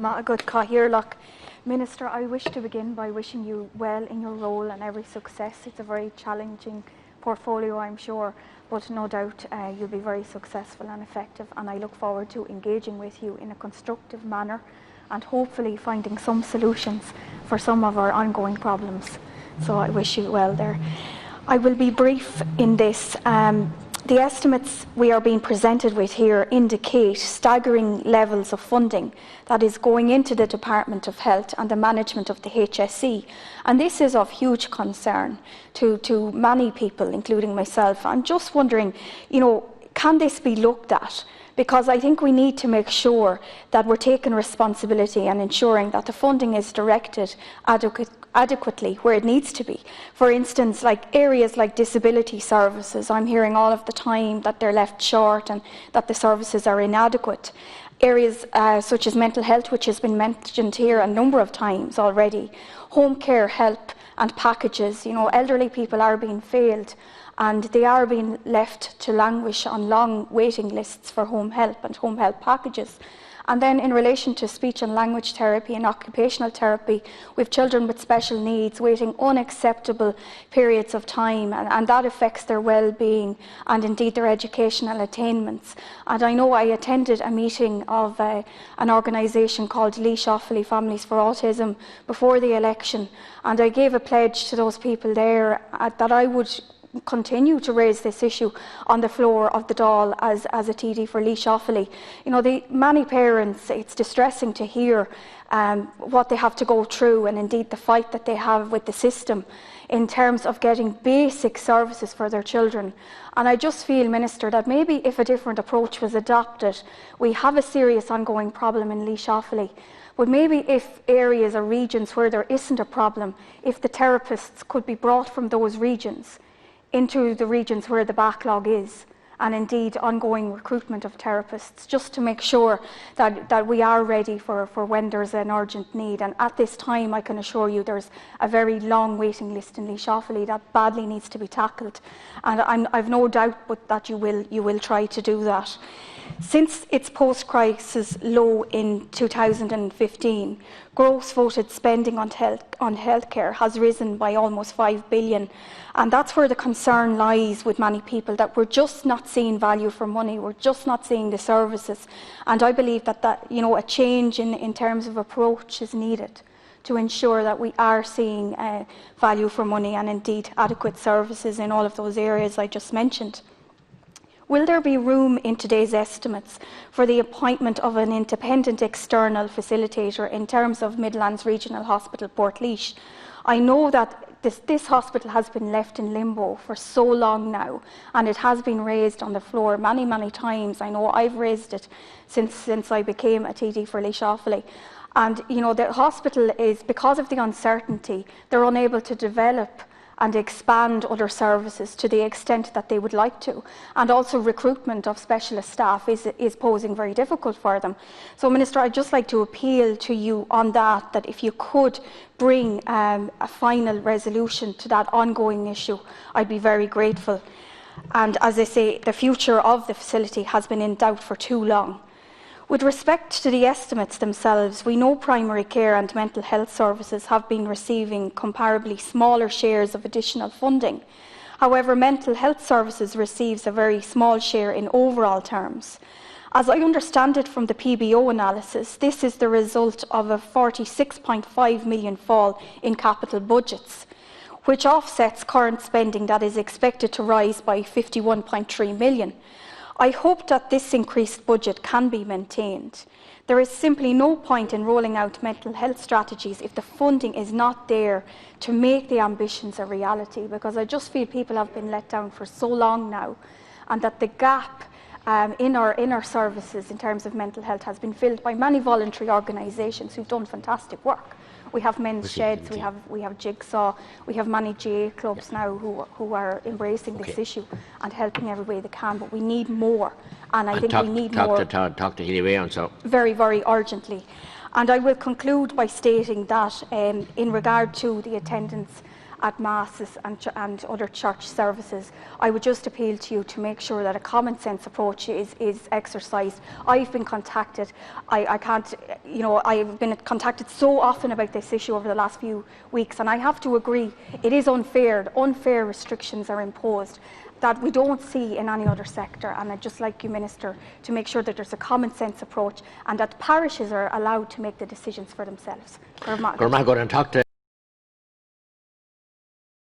a good Cathaoirleach. Minister, I wish to begin by wishing you well in your role and every success. It's a very challenging portfolio, I'm sure, but no doubt you'll be very successful and effective, and I look forward to engaging with you in a constructive manner and hopefully finding some solutions for some of our ongoing problems. So I wish you well there. I will be brief in this. The estimates we are being presented with here indicate staggering levels of funding that is going into the Department of Health and the management of the HSE. And this is of huge concern to many people, including myself. I'm just wondering, can this be looked at? Because I think we need to make sure that we're taking responsibility and ensuring that the funding is directed adequately where it needs to be. For instance, like areas like disability services, I'm hearing all of the time that they're left short and that the services are inadequate. Areas such as mental health, which has been mentioned here a number of times already, home care help and packages, elderly people are being failed and they are being left to languish on long waiting lists for home help and home help packages. And then in relation to speech and language therapy and occupational therapy, we have children with special needs waiting unacceptable periods of time, and that affects their well-being and indeed their educational attainments. And I know I attended a meeting of an organisation called Laois Offaly Families for Autism before the election, and I gave a pledge to those people there that I would continue to raise this issue on the floor of the Dáil as a TD for Laois Offaly. Many parents, it's distressing to hear what they have to go through and indeed the fight that they have with the system in terms of getting basic services for their children. And I just feel, Minister, that maybe if a different approach was adopted, we have a serious ongoing problem in Laois Offaly. But maybe if areas or regions where there isn't a problem, if the therapists could be brought from those regions into the regions where the backlog is, and indeed ongoing recruitment of therapists, just to make sure that we are ready for when there's an urgent need. And at this time, I can assure you there's a very long waiting list in Laois Offaly that badly needs to be tackled. And I've no doubt that you will try to do that. Since its post-crisis low in 2015, gross voted spending on healthcare has risen by almost 5 billion. And that's where the concern lies with many people, that we're just not seeing value for money, we're just not seeing the services. And I believe that a change in terms of approach is needed to ensure that we are seeing value for money and indeed adequate services in all of those areas I just mentioned. Will there be room in today's estimates for the appointment of an independent external facilitator in terms of Midlands Regional Hospital Portlaoise? I know that this hospital has been left in limbo for so long now, and it has been raised on the floor many, many times. I know I've raised it since I became a TD for Laois Offaly. And the hospital is, because of the uncertainty, they're unable to develop and expand other services to the extent that they would like to. And also recruitment of specialist staff is posing very difficult for them. So Minister, I'd just like to appeal to you on that if you could bring a final resolution to that ongoing issue, I'd be very grateful. And as I say, the future of the facility has been in doubt for too long. With respect to the estimates themselves, we know primary care and mental health services have been receiving comparably smaller shares of additional funding. However, mental health services receives a very small share in overall terms. As I understand it from the PBO analysis, this is the result of a 46.5 million fall in capital budgets, which offsets current spending that is expected to rise by 51.3 million. I hope that this increased budget can be maintained. There is simply no point in rolling out mental health strategies if the funding is not there to make the ambitions a reality, because I just feel people have been let down for so long now, and that the gap in our services in terms of mental health has been filled by many voluntary organisations who've done fantastic work. We have Men's Sheds, we have Jigsaw, we have many GA clubs now who are embracing this issue and helping every way they can, but we need more, and I think we need more. Talk to Éireann, so very, very urgently. And I will conclude by stating that in regard to the attendance at masses and other church services. I would just appeal to you to make sure that a common sense approach is exercised. I've been contacted. I can't, you know, I've been contacted so often about this issue over the last few weeks, and I have to agree, it is unfair. Unfair restrictions are imposed that we don't see in any other sector, and I'd just like you, Minister, to make sure that there's a common sense approach and that parishes are allowed to make the decisions for themselves. Go and talk to